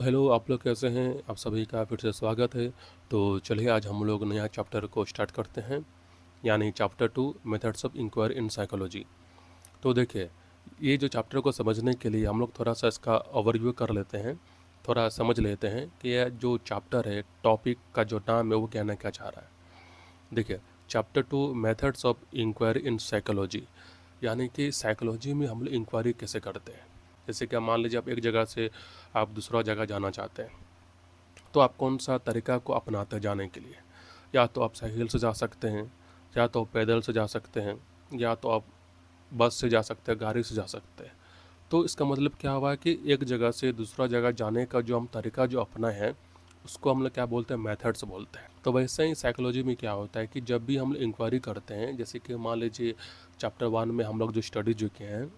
Hello, आप लोग कैसे हैं? आप सभी का फिर से स्वागत है। तो चलिए आज हम लोग नया चैप्टर को स्टार्ट करते हैं, यानी chapter 2 methods of inquiry in psychology. तो देखिए, ये जो चैप्टर को समझने के लिए हम लोग थोड़ा सा इसका ओवरव्यू कर लेते हैं, थोड़ा समझ लेते हैं कि यह जो चैप्टर है, टॉपिक का जो नाम है वो कहना क्या चाह रहा है। देखिए, chapter 2 methods of inquiry in psychology, यानी कि साइकोलॉजी में हम लोग इंक्वायरी कैसे करते हैं। जैसे कि मान लीजिए आप एक जगह से आप दूसरा जगह जाना चाहते हैं, तो आप कौन सा तरीका को अपनाते हैं जाने के लिए। या तो आप साइकिल से जा सकते हैं, या तो पैदल से जा सकते हैं, या तो आप बस से जा सकते हैं, गाड़ी से जा सकते हैं। तो इसका मतलब क्या हुआ है कि एक जगह से दूसरा जगह जाने का जो हम तरीका जो अपना है, उसको हम लोग क्या बोलते हैं, मेथड्स बोलते हैं। तो वैसे ही साइकोलॉजी में क्या होता है कि जब भी हम लोग इंक्वायरी करते हैं, जैसे कि मान लीजिए चैप्टर 1 में हम लोग जो स्टडी जो किए हैं,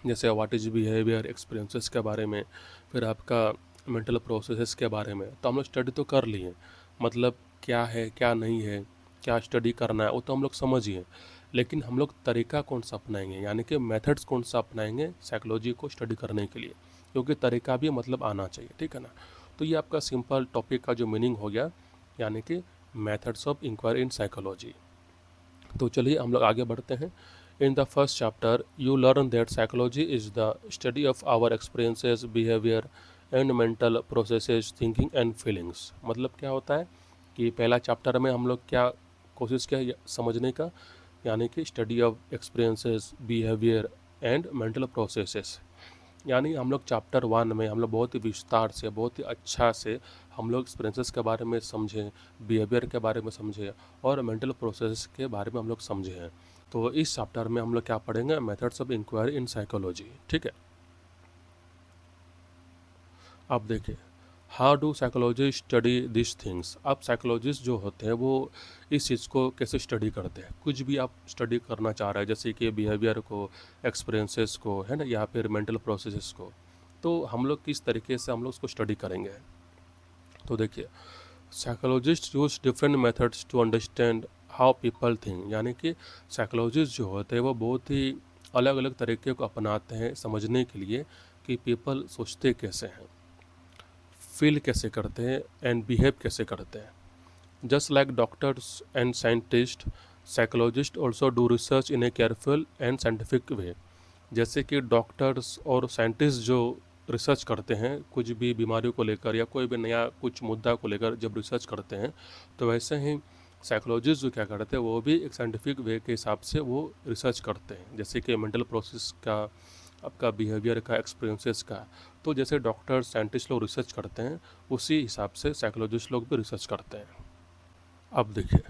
जैसे व्हाट इज़ बिहेवियर एक्सपीरियंसेस के बारे में, फिर आपका मेंटल प्रोसेसेस के बारे में, तो हम लोग स्टडी तो कर लिए। मतलब क्या है क्या नहीं है, क्या स्टडी करना है, वो तो हम लोग समझिए। लेकिन हम लोग तरीका कौन सा अपनाएंगे, यानी कि मेथड्स कौन सा अपनाएंगे साइकोलॉजी को स्टडी करने के लिए, क्योंकि तरीका भी मतलब आना चाहिए, ठीक है ना। तो ये आपका सिंपल टॉपिक का जो मीनिंग हो गया, यानी कि methods of inquiry in psychology. तो चलिए हम लोग आगे बढ़ते हैं। In the first chapter you learn that psychology is the study of our experiences, behaviour and mental processes, thinking and feelings. मतलब क्या होता है कि पहला चैप्टर में हम लोग क्या कोशिश किया समझने का, यानी कि study of experiences, behaviour and mental processes. यानी हम लोग चैप्टर 1 में हम लोग बहुत ही विस्तार से, बहुत ही अच्छा से हम लोग एक्सपीरियंसेस के बारे में समझें, बिहेवियर के बारे में समझें और मेंटल प्रोसेस के बारे में हम लोग समझे हैं। तो इस चैप्टर में हम लोग क्या पढ़ेंगे, methods of inquiry in psychology, ठीक है। अब देखिए, how do psychology study this things. अब साइकोलॉजिस्ट जो होते हैं वो इस चीज़ को कैसे स्टडी करते हैं। कुछ भी आप स्टडी करना चाह रहे हैं, जैसे कि बिहेवियर को, एक्सपीरियंसेस को, है ना, या फिर मेंटल प्रोसेसेस को, तो हम लोग किस तरीके से हम लोग उसको स्टडी करेंगे। तो देखिए, psychologist use different methods to understand how people think. यानी कि साइकोलॉजिस्ट जो होते हैं वो बहुत ही अलग अलग तरीके को अपनाते हैं समझने के लिए कि पीपल सोचते कैसे हैं, फील कैसे करते हैं एंड बिहेव कैसे करते हैं। Just like doctors and scientist, psychologist also do research in A careful and scientific way. जैसे कि डॉक्टर्स और साइंटिस्ट जो रिसर्च करते हैं कुछ भी बीमारियों को लेकर या कोई भी नया कुछ मुद्दा को लेकर जब रिसर्च करते हैं, तो वैसे ही साइकोलॉजिस्ट जो क्या करते हैं वो भी एक साइंटिफिक वे के हिसाब से वो रिसर्च करते हैं, जैसे कि मेंटल प्रोसेस का, आपका बिहेवियर का, एक्सपीरियंसेस का। तो जैसे डॉक्टर साइंटिस्ट लोग रिसर्च करते हैं, उसी हिसाब से साइकोलॉजिस्ट लोग भी रिसर्च करते हैं। अब देखिए,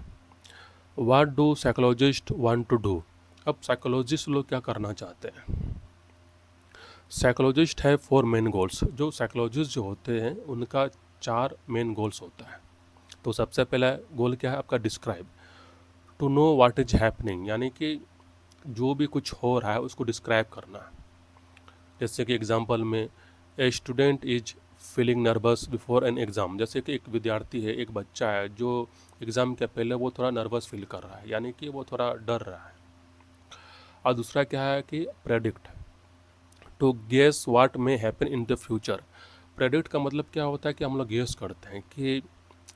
what do psychologist want to do. अब साइकोलॉजिस्ट लोग क्या करना चाहते हैं। साइकोलॉजिस्ट है 4 मेन गोल्स। जो साइकोलॉजिस्ट जो होते हैं उनका 4 मेन गोल्स होता है। तो सबसे पहला गोल क्या है आपका, describe, to know what is happening, यानी कि जो भी कुछ हो रहा है उसको डिस्क्राइब करना है। जैसे कि एग्जांपल में, a student is feeling nervous before N exam. जैसे कि एक विद्यार्थी है, एक बच्चा है जो एग्ज़ाम के पहले वो थोड़ा नर्वस फील कर रहा है, यानी कि वो थोड़ा डर रहा है। और दूसरा क्या है कि predict, to guess what may happen in the future. Predict का मतलब क्या होता है कि हम लोग गेस करते हैं कि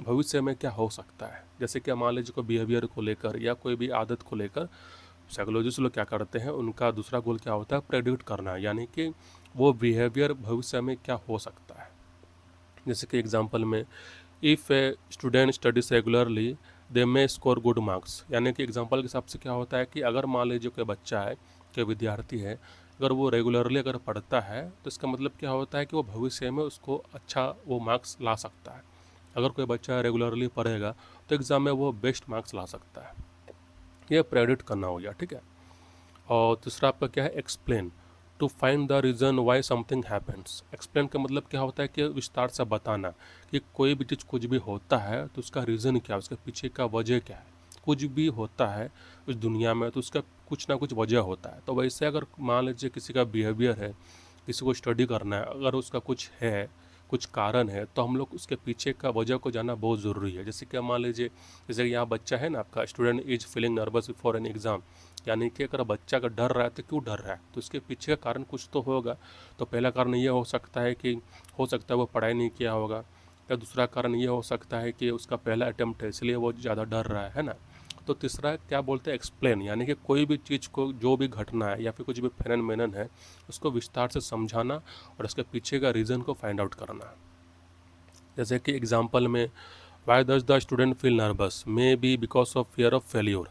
भविष्य में क्या हो सकता है। जैसे कि मान लीजिए कोई बिहेवियर को लेकर या कोई भी आदत को लेकर साइकोलॉजिस्ट लोग क्या करते हैं, उनका दूसरा गोल क्या होता है, प्रेडिक्ट करना, यानी कि वो बिहेवियर भविष्य में क्या हो सकता है। जैसे कि एग्जांपल में, if a student studies regularly they may score good marks. यानी कि एग्जांपल के हिसाब से क्या होता है कि अगर मान लीजिए कोई बच्चा है, कोई विद्यार्थी है, अगर वो रेगुलरली अगर पढ़ता है तो इसका मतलब क्या होता है कि वो भविष्य में उसको अच्छा वो मार्क्स ला सकता है। अगर कोई बच्चा रेगुलरली पढ़ेगा तो एग्ज़ाम में वो बेस्ट मार्क्स ला सकता है। ये प्रेडिक्ट करना हो गया, ठीक है। और दूसरा आपका क्या है, explain, to find the reason why something happens. Explain का मतलब क्या होता है कि विस्तार से बताना कि कोई भी चीज़ कुछ भी होता है तो उसका रीज़न क्या है, उसके पीछे का वजह क्या है। कुछ भी होता है उस दुनिया में तो उसका कुछ ना कुछ वजह होता है। तो वैसे अगर मान लीजिए किसी का बिहेवियर है, किसी को स्टडी करना है, अगर उसका कुछ है, कुछ कारण है, तो हम लोग उसके पीछे का वजह को जानना बहुत ज़रूरी है। जैसे कि मान लीजिए, जैसे यहाँ बच्चा है ना आपका, student is feeling nervous before N exam, यानी कि अगर बच्चा अगर डर रहा है तो क्यों डर रहा है, तो इसके पीछे का कारण कुछ तो होगा। तो पहला कारण ये हो सकता है कि हो सकता है वो पढ़ाई नहीं किया होगा, या दूसरा कारण ये हो सकता है कि उसका पहला अटेम्प्ट है इसलिए वो ज़्यादा डर रहा है ना। तो तीसरा क्या बोलते हैं, एक्सप्लेन, यानी कि कोई भी चीज़ को, जो भी घटना है या फिर कुछ भी फेनन है, उसको विस्तार से समझाना और उसके पीछे का रीज़न को फाइंड आउट करना। जैसे कि एग्जाम्पल में, why does the student feel nervous, may be because of fear of failure.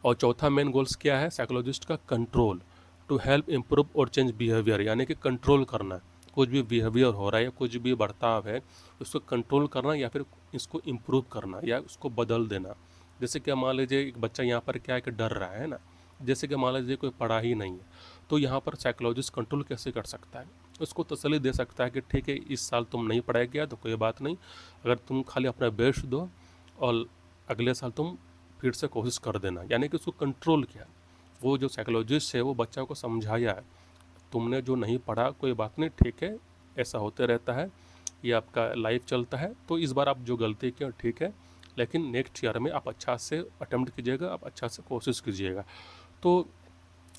और चौथा मेन गोल्स क्या है साइकोलॉजिस्ट का, कंट्रोल, टू हेल्प इम्प्रूव और चेंज बिहेवियर, यानी कि कंट्रोल करना, कुछ भी बिहेवियर हो रहा है या कुछ भी बर्ताव है उसको कंट्रोल करना या फिर इसको इम्प्रूव करना या उसको बदल देना। जैसे कि मान लीजिए एक बच्चा यहाँ पर क्या है कि डर रहा है ना, जैसे कि मान लीजिए कोई पढ़ा ही नहीं है, तो यहाँ पर साइकोलॉजिस्ट कंट्रोल कैसे कर सकता है, उसको तसल्ली दे सकता है कि ठीक है इस साल तुम नहीं पढ़ाया गया तो कोई बात नहीं, अगर तुम खाली अपना बेस्ट दो और अगले साल तुम फिर से कोशिश कर देना, यानी कि उसको कंट्रोल किया। वो जो साइकोलॉजिस्ट है वो बच्चा को समझाया है, तुमने जो नहीं पढ़ा कोई बात नहीं, ठीक है ऐसा होते रहता है, ये आपका लाइफ चलता है, तो इस बार आप जो गलती किया ठीक है, लेकिन नेक्स्ट ईयर में आप अच्छा से अटेम्प्ट कीजिएगा, आप अच्छा से कोशिश कीजिएगा। तो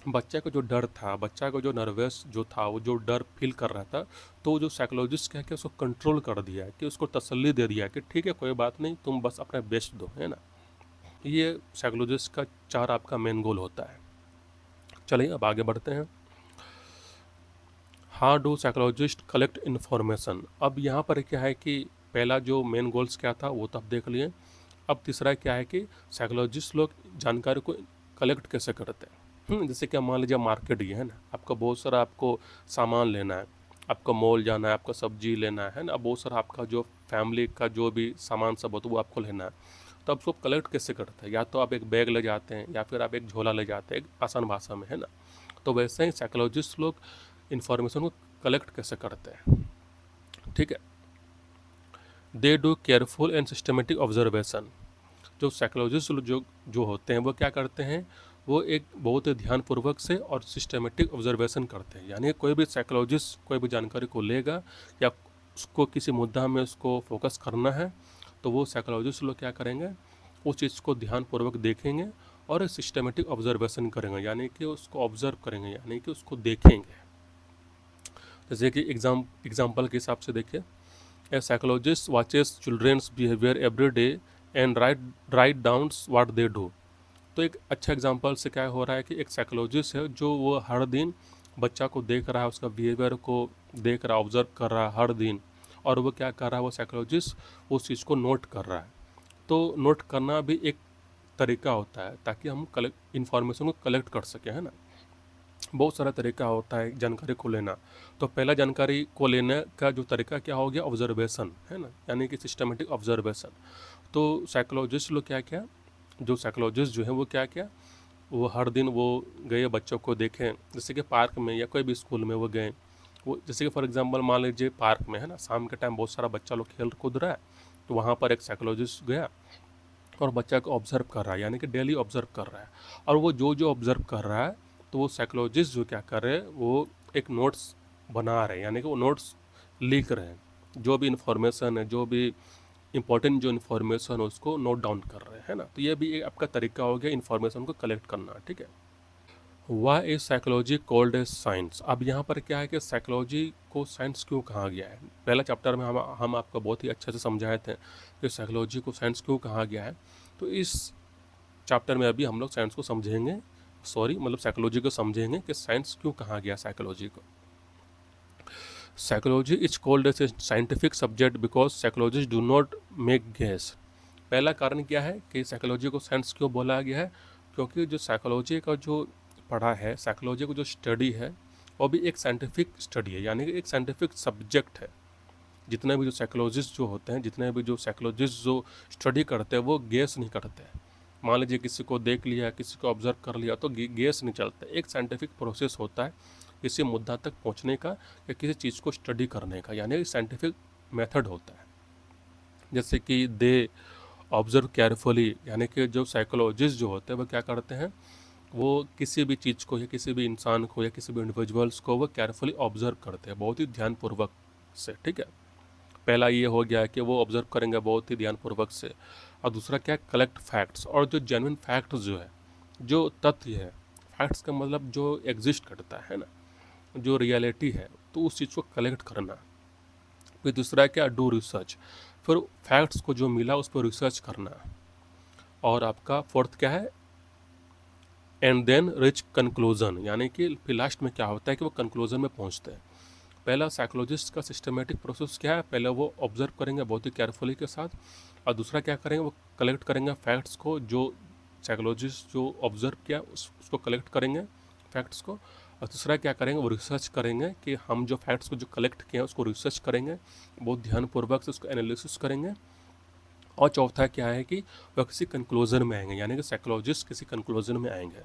बच्चा का जो डर था, बच्चा का जो नर्वस जो था, वो जो डर फील कर रहा था, तो जो साइकोलॉजिस्ट क्या है कि उसको कंट्रोल कर दिया, कि उसको तसल्ली दे दिया कि ठीक है कोई बात नहीं, तुम बस अपना बेस्ट दो, है ना। ये साइकोलॉजिस्ट का 4 आपका मेन गोल होता है। चलिए अब आगे बढ़ते हैं। How do psychologist collect information. अब यहाँ पर क्या है कि पहला जो मेन गोल्स क्या था वो तो आप देख लिए। अब तीसरा क्या है कि साइकोलॉजिस्ट लोग जानकारी को कलेक्ट कैसे करते हैं। जैसे कि मान लीजिए मार्केट ये है ना, आपका बहुत सारा आपको सामान लेना है, आपको मॉल जाना है, आपको सब्जी लेना है ना, बहुत सारा आपका जो फैमिली का जो भी सामान सब होता है वो आपको लेना है। तो आप उसको कलेक्ट कैसे करते हैं, या तो आप एक बैग ले जाते हैं या फिर आप एक झोला ले जाते हैं, एक आसान भाषा में, है ना। तो वैसे ही साइकोलॉजिस्ट लोग इन्फॉर्मेशन को कलेक्ट कैसे करते हैं, ठीक है। They do careful and systematic observation. जो साइकोलॉजिस्ट जो जो होते हैं वो क्या करते हैं, वो एक बहुत ही ध्यानपूर्वक से और सिस्टमेटिक ऑब्जर्वेशन करते हैं। यानी कोई भी साइकोलॉजिस्ट कोई भी जानकारी को लेगा या उसको किसी मुद्दा में उसको फोकस करना है, तो वो साइकोलॉजिस्ट लोग क्या करेंगे, उस चीज़ को ध्यानपूर्वक देखेंगे और सिस्टमेटिक ऑब्जर्वेशन करेंगे, यानी कि उसको ऑब्जर्व करेंगे, यानी कि उसको देखेंगे। जैसे कि एग्जाम्पल के हिसाब से देखिए, a psychologist watches children's behaviour every day and write down what they do. तो एक अच्छा एग्जांपल से क्या हो रहा है कि एक साइकोलॉजिस्ट है जो वो हर दिन बच्चा को देख रहा है, उसका बिहेवियर को देख रहा है, ऑब्जर्व कर रहा है हर दिन, और वो क्या कर रहा है, वो साइकोलॉजिस्ट उस चीज़ को नोट कर रहा है। तो नोट करना भी एक तरीका होता है ताकि हम कलेक्ट इन्फॉर्मेशन को कलेक्ट कर सकें, है ना। बहुत सारा तरीका होता है जानकारी को लेना। तो पहला जानकारी को लेने का जो तरीका क्या हो गया, ऑब्जर्वेशन, है ना, यानी कि सिस्टमेटिक ऑब्जर्वेशन। तो साइकोलॉजिस्ट लोग क्या क्या, जो साइकोलॉजिस्ट जो है वो क्या क्या, वो हर दिन वो गए बच्चों को देखें, जैसे कि पार्क में या कोई भी स्कूल में वो गए, वो जैसे कि फॉर एग्जांपल मान लीजिए पार्क में, है ना, शाम के टाइम बहुत सारा बच्चा लोग खेल कूद रहा है, तो वहाँ पर एक साइकोलॉजिस्ट गया और बच्चा को ऑब्जर्व कर रहा है, यानी कि डेली ऑब्जर्व कर रहा है। और वो जो जो ऑब्जर्व कर रहा है, तो वो साइकोलॉजिस्ट जो क्या कर रहे हैं, वो एक नोट्स बना रहे हैं, यानी कि वो नोट्स लिख रहे हैं, जो भी इन्फॉर्मेशन है, जो भी इंपॉर्टेंट जो इन्फॉर्मेशन है उसको नोट डाउन कर रहे हैं, है ना। तो ये भी एक आपका तरीका हो गया इन्फॉर्मेशन को कलेक्ट करना, ठीक है। Why is psychology called as science. अब यहाँ पर क्या है कि साइकोलॉजी को साइंस क्यों कहा गया है। पहला चैप्टर में हम आपको बहुत ही अच्छे से समझाए थे कि साइकोलॉजी को साइंस क्यों कहा गया है। तो इस चैप्टर में अभी हम लोग साइंस को समझेंगे, मतलब साइकोलॉजी को समझेंगे कि साइंस क्यों कहा गया साइकोलॉजी को। Psychology is called as a scientific subject because psychologist do not make guess. पहला कारण क्या है कि साइकोलॉजी को साइंस क्यों बोला गया है, क्योंकि जो साइकोलॉजी का जो पढ़ा है, साइकोलॉजी को जो स्टडी है वो भी एक साइंटिफिक स्टडी है, यानी कि एक साइंटिफिक सब्जेक्ट है। जितने भी जो साइकोलॉजिस्ट जो होते हैं, जितने भी जो साइकोलॉजिस्ट जो स्टडी करते हैं वो गेस नहीं करते हैं। मान लीजिए किसी को देख लिया, किसी को ऑब्जर्व कर लिया तो गेस नहीं चलता। एक साइंटिफिक प्रोसेस होता है किसी मुद्दा तक पहुंचने का या किसी चीज़ को स्टडी करने का, यानी साइंटिफिक मेथड होता है। जैसे कि दे ऑब्जर्व केयरफुली, यानी कि जो साइकोलॉजिस्ट जो होते हैं वो क्या करते हैं, वो किसी भी चीज़ को या किसी भी इंसान को या किसी भी इंडिविजुअल्स को वो केयरफुली ऑब्जर्व करते हैं, बहुत ही ध्यानपूर्वक से, ठीक है। पहला ये हो गया कि वो ऑब्जर्व करेंगे बहुत ही ध्यानपूर्वक से। और दूसरा क्या, कलेक्ट फैक्ट्स, और जो जेन्युइन फैक्ट्स जो है, जो तथ्य है फैक्ट्स का मतलब जो एग्जिस्ट करता है ना, जो रियलिटी है, तो उस चीज़ को कलेक्ट करना। फिर दूसरा क्या, डू रिसर्च, फिर फैक्ट्स को जो मिला उस पर रिसर्च करना। और आपका फोर्थ क्या है, एंड देन रिच कंक्लूजन, यानी कि फिर लास्ट में क्या होता है कि वो कंक्लूजन में पहुंचते हैं। पहला साइकोलॉजिस्ट का सिस्टमेटिक प्रोसेस क्या है, पहले वो ऑब्जर्व करेंगे बहुत ही केयरफुली के साथ, और दूसरा क्या करेंगे, वो कलेक्ट करेंगे फैक्ट्स को, जो साइकोलॉजिस्ट जो ऑब्जर्व किया उसको कलेक्ट करेंगे फैक्ट्स को। और दूसरा क्या करेंगे, वो रिसर्च करेंगे कि हम जो फैक्ट्स को जो कलेक्ट किए हैं उसको रिसर्च करेंगे, बहुत ध्यानपूर्वक से उसको एनालिसिस करेंगे। और चौथा क्या है कि वह किसी कंक्लूजन में आएंगे, यानी कि साइकोलॉजिस्ट किसी कंक्लूजन में आएंगे।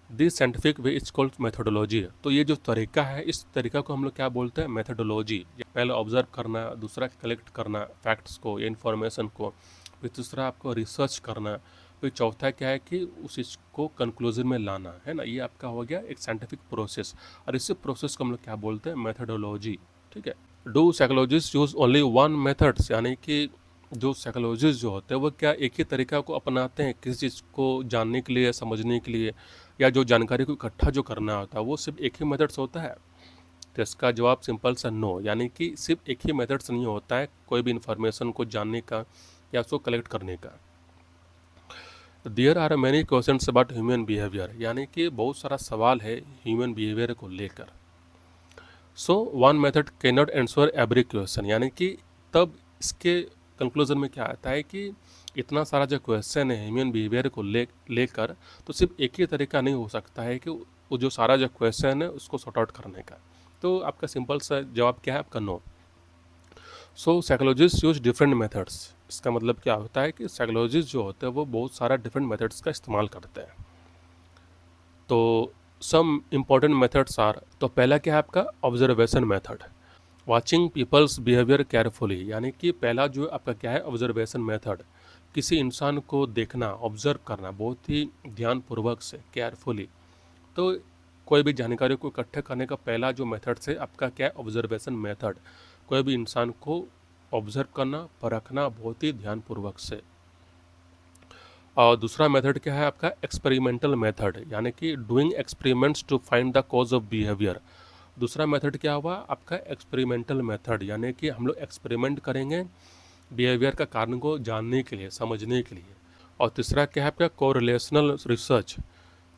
This scientific way is called methodology. तो ये जो तरीका है, इस तरीका को हम लोग क्या बोलते हैं, मेथोडोलॉजी। पहले ऑब्जर्व करना, दूसरा कलेक्ट करना फैक्ट्स को या इन्फॉर्मेशन को, फिर दूसरा आपको रिसर्च करना, फिर चौथा क्या है कि उस चीज़ को कंक्लूजन में लाना है ना। ये आपका हो गया एक साइंटिफिक प्रोसेस, और इसी प्रोसेस को हम लोग क्या बोलते हैं, मेथोडोलॉजी। ठीक है। Do psychologist use only one methods, यानी कि जो साइकोलॉजिस्ट जो होते हैं वो क्या एक ही तरीका को अपनाते हैं किसी चीज़ को जानने के लिए, समझने के लिए, या जो जानकारी को इकट्ठा जो करना होता है वो सिर्फ एक ही मेथड्स होता है? तो इसका जवाब सिंपल सा नो, यानी कि सिर्फ एक ही मेथड्स नहीं होता है कोई भी इन्फॉर्मेशन को जानने का या उसको कलेक्ट करने का। There are many questions about human behaviour, यानी कि बहुत सारा सवाल है ह्यूमन बिहेवियर को लेकर। So one method can not answer every question, यानी कि तब इसके कंक्लूजन में क्या आता है कि इतना सारा जो क्वेश्चन है ह्यूमन बिहेवियर को लेकर, तो सिर्फ एक ही तरीका नहीं हो सकता है कि वो जो सारा जो क्वेश्चन है उसको सॉर्ट आउट करने का। तो आपका सिंपल सा जवाब क्या है, आपका नो। सो साइकोलॉजिस्ट यूज डिफरेंट मेथड्स, इसका मतलब क्या होता है कि साइकोलॉजिस्ट जो होते हैं वो बहुत सारा डिफरेंट मेथड्स का इस्तेमाल करते हैं। तो सम इम्पॉर्टेंट मेथड्स आर, तो पहला क्या है आपका, observation method, watching peoples behaviour carefully, यानी कि पहला जो आपका क्या है, ऑब्जर्वेशन मेथड, किसी इंसान को देखना, ऑब्जर्व करना बहुत ही ध्यानपूर्वक से, केयरफुली। तो कोई भी जानकारी को इकट्ठे करने का पहला जो मेथड से आपका क्या है, ऑब्जर्वेशन मेथड, कोई भी इंसान को ऑब्जर्व करना, परखना बहुत ही ध्यानपूर्वक से। और दूसरा मेथड क्या है आपका, एक्सपेरिमेंटल मेथड, यानी कि doing experiments to find the cause of behaviour. दूसरा मेथड क्या हुआ आपका, एक्सपेरिमेंटल मेथड, यानी कि हम लोग एक्सपेरिमेंट करेंगे बिहेवियर का कारण को जानने के लिए, समझने के लिए। और तीसरा क्या है आपका, correlational research,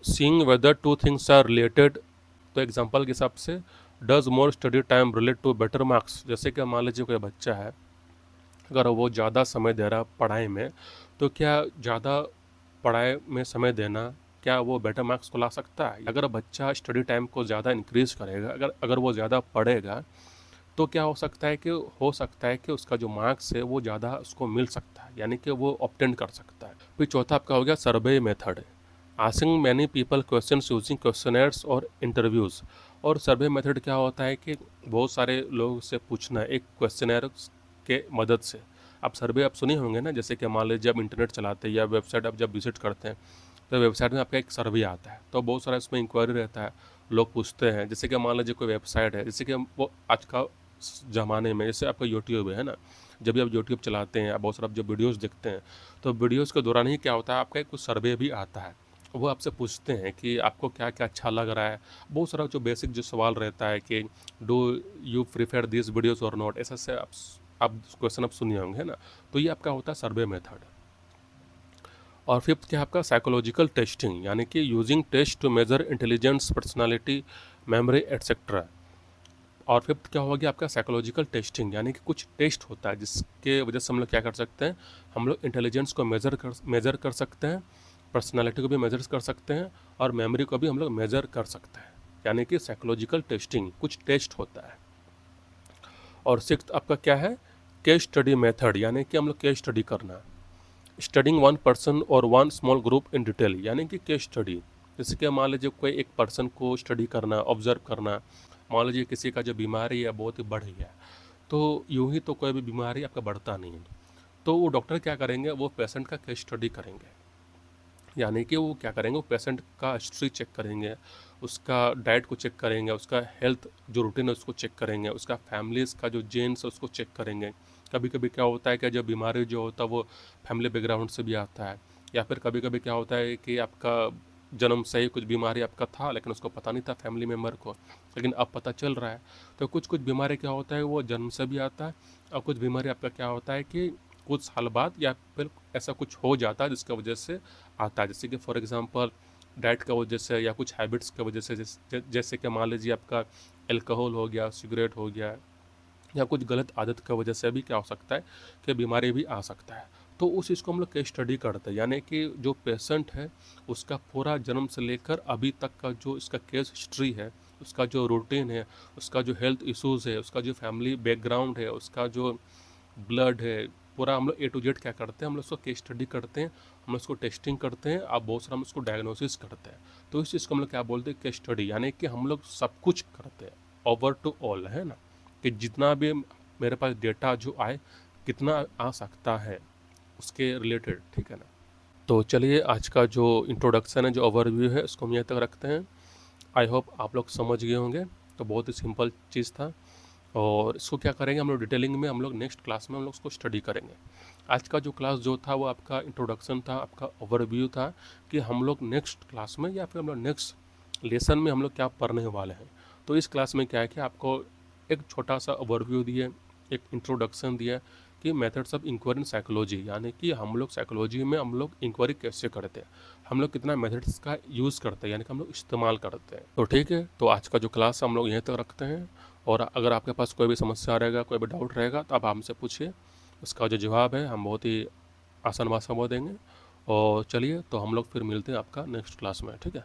seeing whether two things are related. तो एग्जांपल के हिसाब से, does more study time relate to better marks, जैसे कि मान लीजिए कोई बच्चा है, अगर वो ज़्यादा समय दे रहा पढ़ाई में, तो क्या ज़्यादा पढ़ाई में समय देना क्या वो बेटर मार्क्स को ला सकता है? अगर बच्चा स्टडी टाइम को ज़्यादा इंक्रीज करेगा, अगर अगर वो ज़्यादा पढ़ेगा, तो क्या हो सकता है कि उसका जो मार्क्स है वो ज़्यादा उसको मिल सकता है, यानी कि वो ऑब्टेन कर सकता है। फिर चौथा आपका हो गया survey method, asking many people questions using questioners और इंटरव्यूज़। और सर्वे मेथड क्या होता है कि बहुत सारे लोगों से पूछना एक क्वेश्चनर के मदद से। आप सर्वे आप सुने होंगे ना, जैसे कि मान लीजिए जब इंटरनेट चलाते हैं या वेबसाइट आप जब विजिट करते हैं, तो वेबसाइट में आपका एक सर्वे आता है, तो बहुत सारा इसमें इंक्वायरी रहता है, लोग पूछते हैं। जैसे कि मान लीजिए कोई वेबसाइट है, जैसे कि वो आज का ज़माने में जैसे आपका यूट्यूब है ना, जब भी आप यूट्यूब चलाते हैं, आप बहुत सारा जब वीडियोज़ देखते हैं, तो वीडियोज़ के दौरान ही क्या होता है आपका एक कुछ सर्वे भी आता है। वो आपसे पूछते हैं कि आपको क्या क्या अच्छा लग रहा है, बहुत सारा जो बेसिक जो सवाल रहता है कि do you prefer this videos और नॉट, ऐसा से आप क्वेश्चन आप सुनिए होंगे, है ना। तो ये आपका होता है सर्वे मेथड। और फिफ्थ क्या है आपका, साइकोलॉजिकल टेस्टिंग, यानी कि using test to measure intelligence, personality, memory etcetera. और फिफ्थ क्या होगा आपका, साइकोलॉजिकल टेस्टिंग, यानी कि कुछ टेस्ट होता है जिसके वजह से हम लोग क्या कर सकते हैं, हम लोग इंटेलिजेंस को मेज़र कर सकते हैं, पर्सनालिटी को भी मेज़र कर सकते हैं, और मेमोरी को भी हम लोग मेज़र कर सकते हैं, यानी कि साइकोलॉजिकल टेस्टिंग कुछ टेस्ट होता है। और सिक्स्थ आपका क्या है, केस स्टडी मेथड, यानी कि हम लोग केस स्टडी करना, स्टडिंग वन पर्सन और one small group in detail, यानी कि केस स्टडी। जैसे कि मान लीजिए कोई एक पर्सन को स्टडी करना, ऑब्जर्व करना, मान लीजिए किसी का जो बीमारी है बहुत ही बढ़ गया, तो यूं ही तो कोई भी बीमारी आपका बढ़ता नहीं है, तो वो डॉक्टर क्या करेंगे, वो पेशेंट का केस स्टडी करेंगे, यानी कि वो क्या करेंगे, वो पेशेंट का हिस्ट्री चेक करेंगे, उसका डाइट को चेक करेंगे, उसका हेल्थ जो रूटीन है उसको चेक करेंगे, उसका फैमिलीज़ का जो जेन्स है उसको चेक करेंगे। कभी कभी क्या होता है कि जो बीमारी जो होता है वो फैमिली बैकग्राउंड से भी आता है, या फिर कभी कभी क्या होता है कि आपका जन्म से ही कुछ बीमारी आपका था लेकिन उसको पता नहीं था फैमिली मेम्बर को, लेकिन अब पता चल रहा है। तो कुछ कुछ बीमारी क्या होता है वो जन्म से भी आता है, और कुछ बीमारी आपका क्या होता है कि कुछ साल बाद या फिर ऐसा कुछ हो जाता है जिसकी वजह से आता है। जैसे कि फॉर एग्जांपल डाइट का वजह से या कुछ हैबिट्स की वजह से, जैसे कि मान लीजिए आपका अल्कोहल हो गया, सिगरेट हो गया, या कुछ गलत आदत की वजह से भी क्या हो सकता है कि बीमारी भी आ सकता है। तो उस चीज़ को हम लोग केस स्टडी करते हैं, यानी कि जो पेशेंट है उसका पूरा जन्म से लेकर अभी तक का जो इसका केस हिस्ट्री है, उसका जो रूटीन है, उसका जो हेल्थ इश्यूज़ है, उसका जो फैमिली बैकग्राउंड है, उसका जो ब्लड है, पूरा हम लोग ए टू जेड क्या करते हैं, हम लोग उसको केस स्टडी करते हैं, हम लोग उसको टेस्टिंग करते हैं, अब बहुत सारा हम उसको डायग्नोसिस करते हैं। तो इस चीज़ को हम लोग क्या बोलते हैं, केस स्टडी, यानी कि हम लोग सब कुछ करते हैं, ओवर टू ऑल, है ना, कि जितना भी मेरे पास डेटा जो आए, कितना आ सकता है उसके रिलेटेड, ठीक है ना। तो चलिए आज का जो इंट्रोडक्शन है, जो ओवरव्यू है, उसको हम यहीं तक रखते हैं। आई होप आप लोग समझ गए होंगे। तो बहुत ही सिंपल चीज़ था, और इसको क्या करेंगे हम लोग डिटेलिंग में, हम लोग नेक्स्ट क्लास में हम लोग उसको स्टडी करेंगे। आज का जो क्लास जो था वो आपका इंट्रोडक्शन था, आपका ओवरव्यू था, कि हम लोग नेक्स्ट क्लास में या फिर हम लोग नेक्स्ट लेसन में हम लोग क्या पढ़ने वाले हैं। तो इस क्लास में क्या है कि आपको एक छोटा सा ओवरव्यू दिए, एक इंट्रोडक्शन दिया कि methods of inquiry in psychology, यानी कि हम लोग साइकोलॉजी में हम लोग इंक्वायरी कैसे करते हैं, हम लोग कितना मेथड्स का यूज़ करते हैं, यानी कि हम लोग इस्तेमाल करते हैं। तो ठीक है, तो आज का जो क्लास हम लोग यहीं तक रखते हैं, और अगर आपके पास कोई भी समस्या रहेगा, कोई भी डाउट रहेगा, तो आप हमसे पूछिए, उसका जो जवाब है हम बहुत ही आसान भाषा में देंगे। और चलिए, तो हम लोग फिर मिलते हैं आपका नेक्स्ट क्लास में, ठीक है।